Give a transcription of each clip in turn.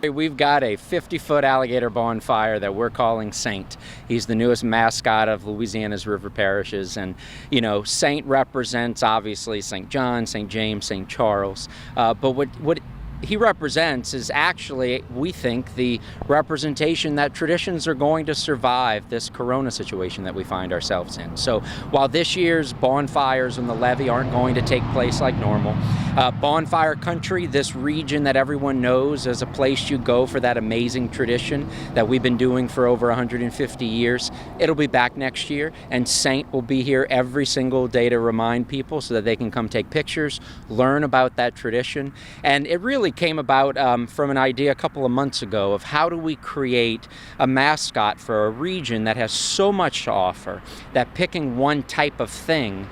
We've got a 50-foot alligator bonfire that we're calling Saint. He's the newest mascot of Louisiana's river parishes. And, you know, Saint represents obviously St. John, St. James, St. Charles. But what he represents is actually, we think, the representation that traditions are going to survive this corona situation that we find ourselves in. So while this year's bonfires on the levee aren't going to take place like normal, Bonfire Country, this region that everyone knows as a place you go for that amazing tradition that we've been doing for over 150 years, it'll be back next year, and Saint will be here every single day to remind people so that they can come take pictures, learn about that tradition. And it really came about from an idea a couple of months ago of how do we create a mascot for a region that has so much to offer that picking one type of thing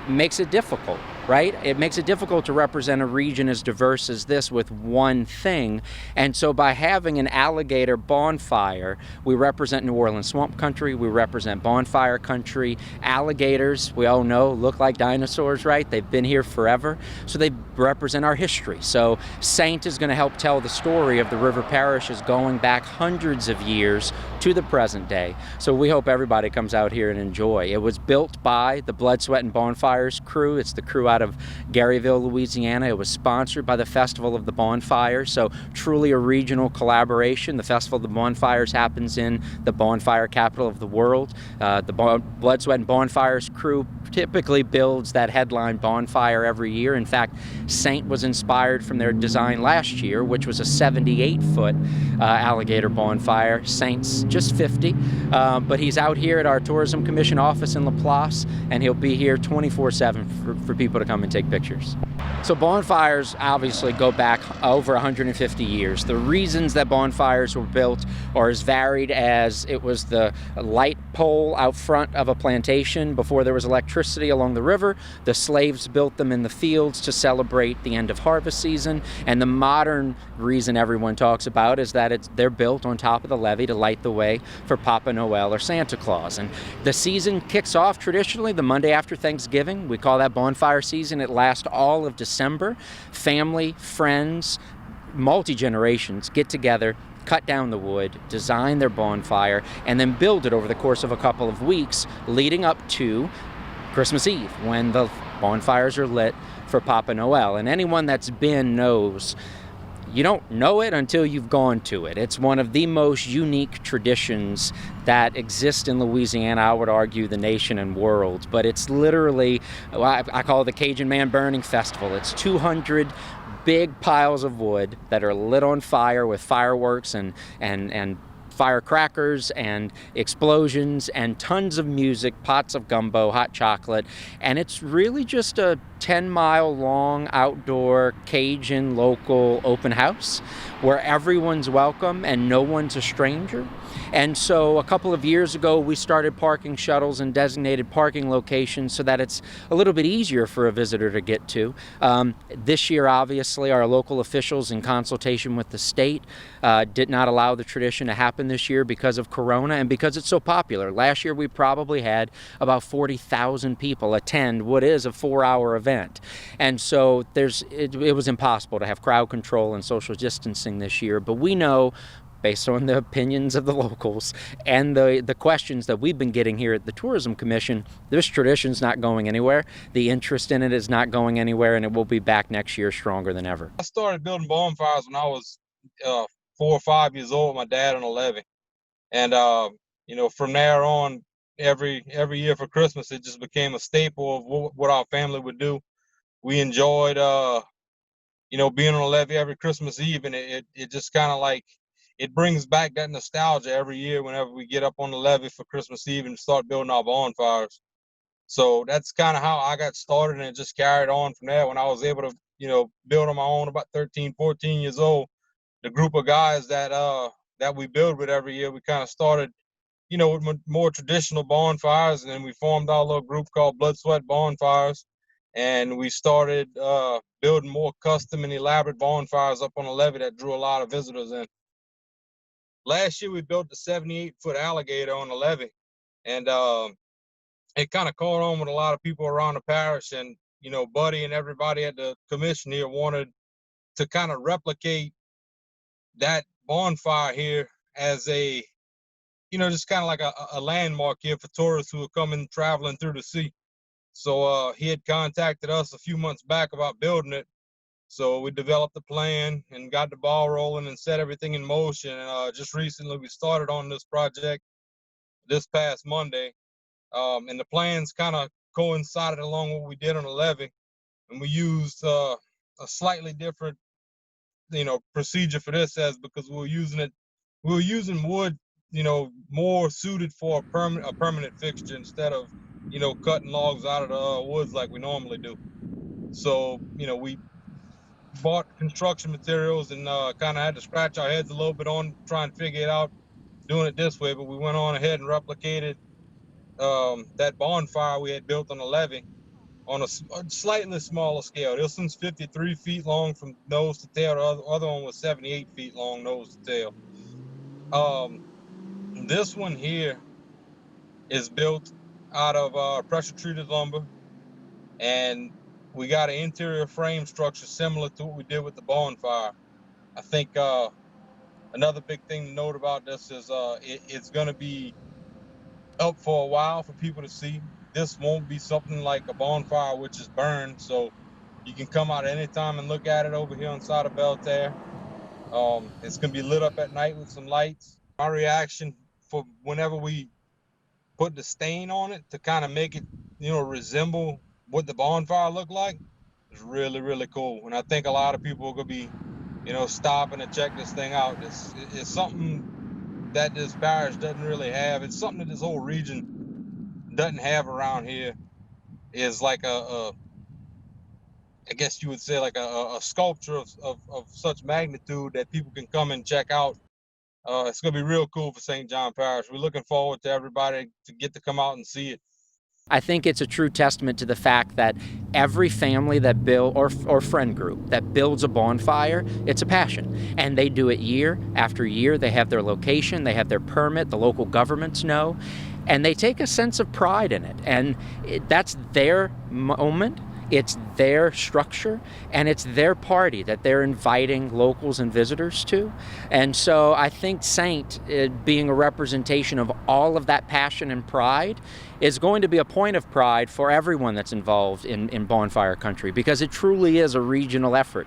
makes it difficult, right? It makes it difficult to represent a region as diverse as this with one thing. And so by having an alligator bonfire, we represent New Orleans swamp country, we represent bonfire country. Alligators, we all know, look like dinosaurs, right? They've been here forever, so they represent our history. So Saint is going to help tell the story of the river parishes going back hundreds of years to the present day. So we hope everybody comes out here and enjoy. It was built by the Blood, Sweat, and Bonfires crew. It's the crew out of Garyville, Louisiana. It was sponsored by the Festival of the Bonfires, so truly a regional collaboration. The Festival of the Bonfires happens in the bonfire capital of the world. The Blood, Sweat, and Bonfires crew typically builds that headline bonfire every year. In fact, Saint was inspired from their design last year, which was a 78-foot alligator bonfire. Saint's just 50, but he's out here at our Tourism Commission office in Laplace, and he'll be here 24/7 for people to come and take pictures. So bonfires obviously go back over 150 years. The reasons that bonfires were built are as varied as it was the light pole out front of a plantation before there was electricity along the river. The slaves built them in the fields to celebrate the end of harvest season. And the modern reason everyone talks about is that they're built on top of the levee to light the way for Papa Noel or Santa Claus. And the season kicks off traditionally the Monday after Thanksgiving. We call that bonfire season. It lasts all of December. Family, friends, multi-generations get together, cut down the wood, design their bonfire, and then build it over the course of a couple of weeks leading up to Christmas Eve, when the bonfires are lit for Papa Noel. And anyone that's been knows you don't know it until you've gone to it. It's one of the most unique traditions that exist in Louisiana, I would argue the nation and world. But it's literally, I call it the Cajun Man Burning Festival. It's 200 big piles of wood that are lit on fire with fireworks and firecrackers and explosions and tons of music, pots of gumbo, hot chocolate, and it's really just a 10-mile long outdoor Cajun local open house where everyone's welcome and no one's a stranger. And so a couple of years ago, we started parking shuttles in designated parking locations so that it's a little bit easier for a visitor to get to. This year, obviously, our local officials, in consultation with the state, did not allow the tradition to happen this year because of Corona and because it's so popular. Last year, we probably had about 40,000 people attend what is a 4-hour event. And so it was impossible to have crowd control and social distancing this year. But we know, based on the opinions of the locals and the questions that we've been getting here at the Tourism Commission, this tradition's not going anywhere. The interest in it is not going anywhere, and it will be back next year stronger than ever. I started building bonfires when I was 4 or 5 years old, my dad on a levee. And, from there on, every year for Christmas, it just became a staple of what our family would do. We enjoyed, being on a levee every Christmas Eve, and it just kind of like, it brings back that nostalgia every year whenever we get up on the levee for Christmas Eve and start building our bonfires. So that's kind of how I got started, and it just carried on from there. When I was able to, build on my own about 13, 14 years old, the group of guys that we build with every year, we kind of started, with more traditional bonfires, and then we formed our little group called Blood, Sweat, Bonfires, and we started building more custom and elaborate bonfires up on the levee that drew a lot of visitors in. Last year, we built the 78-foot alligator on the levee, and it kind of caught on with a lot of people around the parish. And, Buddy and everybody at the commission here wanted to kind of replicate that bonfire here as a, just kind of like a landmark here for tourists who are coming traveling through the sea. So he had contacted us a few months back about building it. So we developed a plan and got the ball rolling and set everything in motion. And just recently we started on this project this past Monday. And the plans kind of coincided along what we did on the levee. And we used a slightly different, procedure for this, as because we were using wood, more suited for a permanent fixture instead of, cutting logs out of the woods like we normally do. So, we bought construction materials and kind of had to scratch our heads a little bit on trying to figure it out doing it this way, but we went on ahead and replicated that bonfire we had built on the levee on a slightly smaller scale. This one's 53 feet long from nose to tail. The other one was 78 feet long nose to tail. This one here is built out of pressure treated lumber, and we got an interior frame structure similar to what we did with the bonfire. I think another big thing to note about this is it's going to be up for a while for people to see. This won't be something like a bonfire which is burned, so you can come out anytime and look at it over here on side of Belterre. It's going to be lit up at night with some lights. My reaction for whenever we put the stain on it to kind of make it, resemble what the bonfire looked like is really, really cool. And I think a lot of people are going to be, stopping to check this thing out. It's something that this parish doesn't really have. It's something that this whole region doesn't have around here. Is like I guess you would say like a sculpture of such magnitude that people can come and check out. It's going to be real cool for St. John Parish. We're looking forward to everybody to get to come out and see it. I think it's a true testament to the fact that every family that build or friend group that builds a bonfire, it's a passion. And they do it year after year. They have their location, they have their permit, the local governments know, and they take a sense of pride in it. And that's their moment. It's their structure, and it's their party that they're inviting locals and visitors to. And so I think Saint, being a representation of all of that passion and pride, is going to be a point of pride for everyone that's involved in Bonfire Country, because it truly is a regional effort.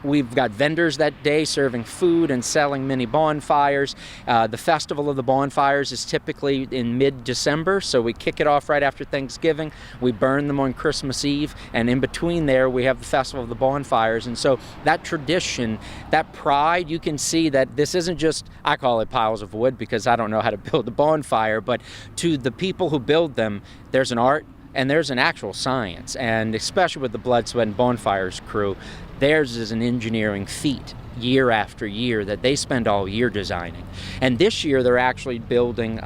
We've got vendors that day serving food and selling mini bonfires. The Festival of the Bonfires is typically in mid-December, so we kick it off right after Thanksgiving. We burn them on Christmas Eve, and in between there we have the Festival of the Bonfires. And so that tradition, that pride, you can see that this isn't just, I call it piles of wood because I don't know how to build a bonfire, but to the people who build them, there's an art and there's an actual science. And especially with the Blood, Sweat, and Bonfires crew, theirs is an engineering feat year after year that they spend all year designing. And this year they're actually building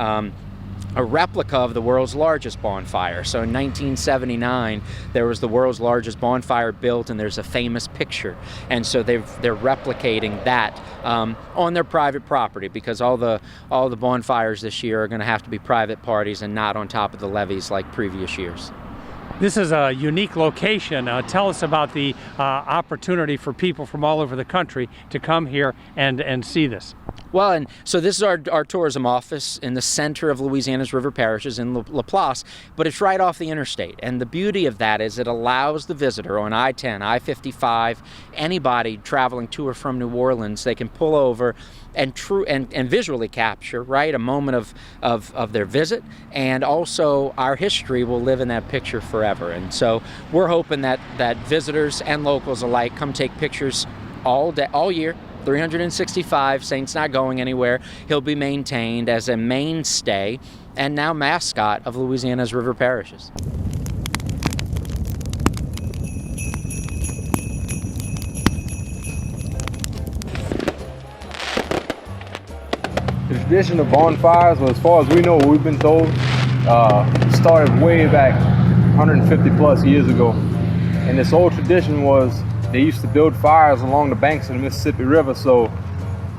a replica of the world's largest bonfire. So in 1979, there was the world's largest bonfire built, and there's a famous picture. And so they're replicating that on their private property, because all the bonfires this year are going to have to be private parties and not on top of the levees like previous years. This is a unique location. Tell us about the opportunity for people from all over the country to come here and see this. Well, and so this is our tourism office in the center of Louisiana's river parishes in Laplace, but it's right off the interstate. And the beauty of that is it allows the visitor on I-10, I-55, anybody traveling to or from New Orleans, they can pull over and visually capture, right, a moment of their visit, and also our history will live in that picture forever. And so we're hoping that visitors and locals alike come take pictures all day, all year, 365. Saint's not going anywhere. He'll be maintained as a mainstay and now mascot of Louisiana's river parishes. The tradition of bonfires, well, as far as we know, we've been told, started way back 150 plus years ago. And this old tradition was they used to build fires along the banks of the Mississippi River so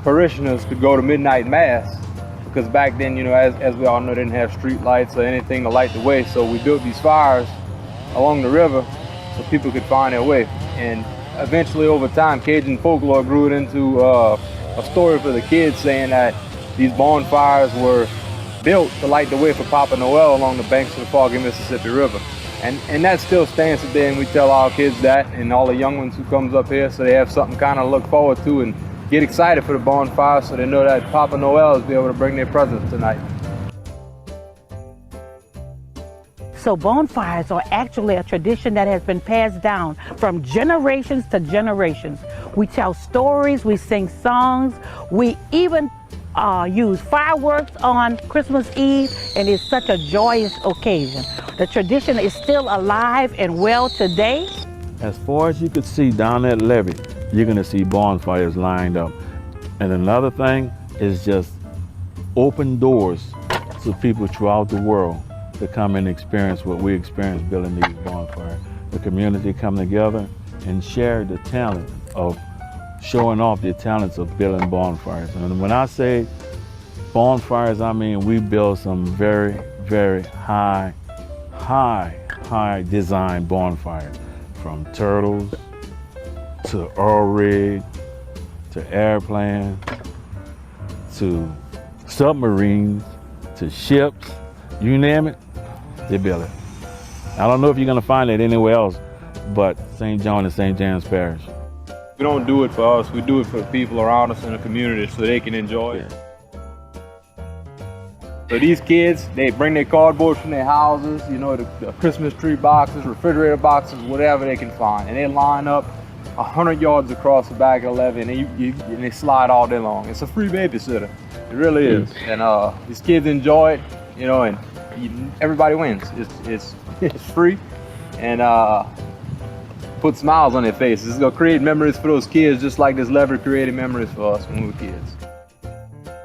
parishioners could go to midnight mass, because back then, as we all know, they didn't have street lights or anything to light the way. So we built these fires along the river so people could find their way. And eventually, over time, Cajun folklore grew it into a story for the kids saying that these bonfires were built to light the way for Papa Noel along the banks of the foggy Mississippi River. And that still stands today, and we tell our kids that, and all the young ones who comes up here, so they have something kind of look forward to and get excited for the bonfire, so they know that Papa Noel is be able to bring their presents tonight. So bonfires are actually a tradition that has been passed down from generations to generations. We tell stories, we sing songs, we even use fireworks on Christmas Eve, and it's such a joyous occasion. The tradition is still alive and well today. As far as you could see down that levee, you're gonna see bonfires lined up. And another thing is just open doors to people throughout the world to come and experience what we experience building these bonfires. The community come together and share the talent of showing off the talents of building bonfires. And when I say bonfires, I mean we build some very, very high design bonfires, from turtles to oil rig to airplanes to submarines to ships, you name it, they build it. I don't know if you're gonna find it anywhere else but St. John and St. James Parish. We don't do it for us, we do it for the people around us in the community so they can enjoy it. So these kids, they bring their cardboard from their houses, you know, the Christmas tree boxes, refrigerator boxes, whatever they can find. And they line up 100 yards across the back of the levee, and they slide all day long. It's a free babysitter, it really is. And these kids enjoy it, you know, and everybody wins. It's free, and put smiles on their faces. It's gonna create memories for those kids, just like this levee created memories for us when we were kids.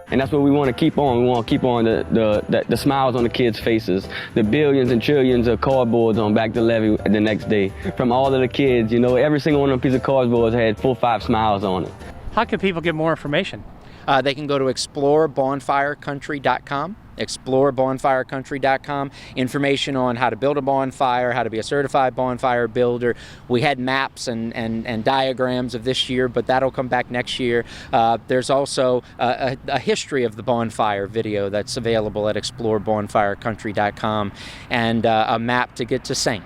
And that's what we want to keep on. We want to keep on the smiles on the kids' faces, the billions and trillions of cardboards on back to levee the next day. From all of the kids, you know, every single one of them piece of cardboards had 4 or 5 smiles on it. How can people get more information? They can go to explorebonfirecountry.com. explorebonfirecountry.com. Information on how to build a bonfire, how to be a certified bonfire builder. We had maps and diagrams of this year, but that'll come back next year. There's also a history of the bonfire video that's available at explorebonfirecountry.com, and a map to get to Saint.